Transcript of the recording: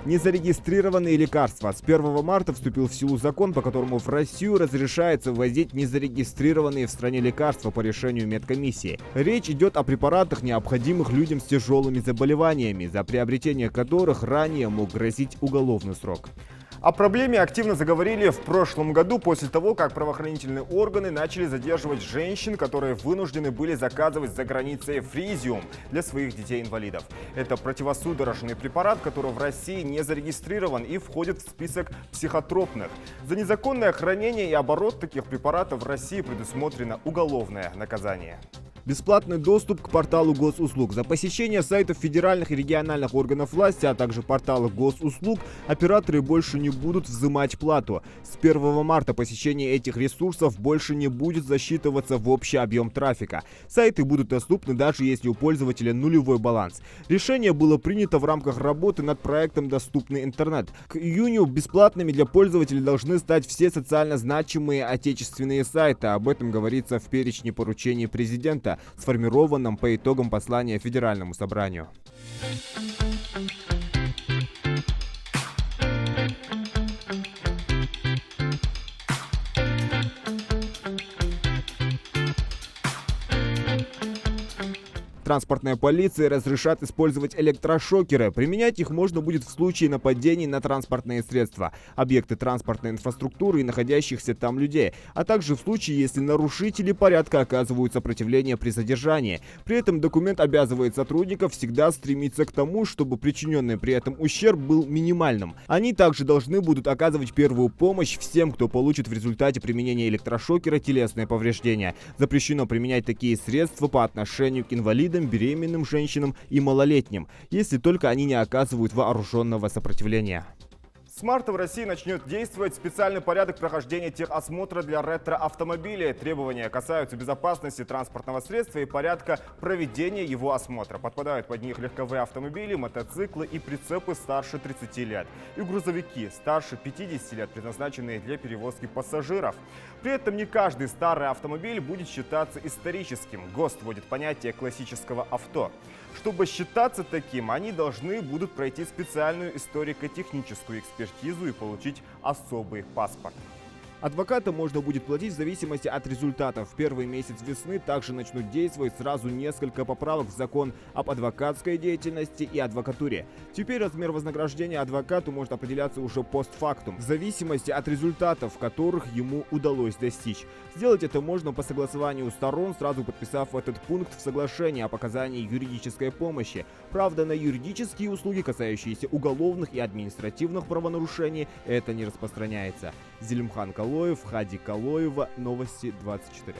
Незарегистрированные лекарства. С 1 марта вступил в силу закон, по которому в Россию разрешается ввозить незарегистрированные в стране лекарства по решению медкомиссии. Речь идет о препаратах, необходимых людям с тяжелыми заболеваниями, за приобретение которых ранее мог грозить уголовный срок. О проблеме активно заговорили в прошлом году после того, как правоохранительные органы начали задерживать женщин, которые вынуждены были заказывать за границей фризиум для своих детей-инвалидов. Это противосудорожный препарат, который в России не зарегистрирован и входит в список психотропных. За незаконное хранение и оборот таких препаратов в России предусмотрено уголовное наказание. Бесплатный доступ к порталу госуслуг. За посещение сайтов федеральных и региональных органов власти, а также портала госуслуг, операторы больше не будут взимать плату. С 1 марта посещение этих ресурсов больше не будет засчитываться в общий объем трафика. Сайты будут доступны даже если у пользователя нулевой баланс. Решение было принято в рамках работы над проектом «Доступный интернет». К июню бесплатными для пользователей должны стать все социально значимые отечественные сайты. Об этом говорится в перечне поручений президента, сформированном по итогам послания Федеральному собранию. Транспортная полиция разрешат использовать электрошокеры. Применять их можно будет в случае нападений на транспортные средства, объекты транспортной инфраструктуры и находящихся там людей, а также в случае, если нарушители порядка оказывают сопротивление при задержании. При этом документ обязывает сотрудников всегда стремиться к тому, чтобы причиненный при этом ущерб был минимальным. Они также должны будут оказывать первую помощь всем, кто получит в результате применения электрошокера телесные повреждения. Запрещено применять такие средства по отношению к инвалидам, беременным женщинам и малолетним, если только они не оказывают вооруженного сопротивления. С марта в России начнет действовать специальный порядок прохождения техосмотра для ретро-автомобилей. Требования касаются безопасности транспортного средства и порядка проведения его осмотра. Подпадают под них легковые автомобили, мотоциклы и прицепы старше 30 лет. И грузовики старше 50 лет, предназначенные для перевозки пассажиров. При этом не каждый старый автомобиль будет считаться историческим. ГОСТ вводит понятие классического авто. Чтобы считаться таким, они должны будут пройти специальную историко-техническую экспертизу и получить особый паспорт. Адвокатам можно будет платить в зависимости от результатов. В первый месяц весны также начнут действовать сразу несколько поправок в закон об адвокатской деятельности и адвокатуре. Теперь размер вознаграждения адвокату может определяться уже постфактум, в зависимости от результатов, которых ему удалось достичь. Сделать это можно по согласованию сторон, сразу подписав этот пункт в соглашении о показании юридической помощи. Правда, на юридические услуги, касающиеся уголовных и административных правонарушений, это не распространяется. Зелимхан Калоев, Хади Калоева, Новости 24.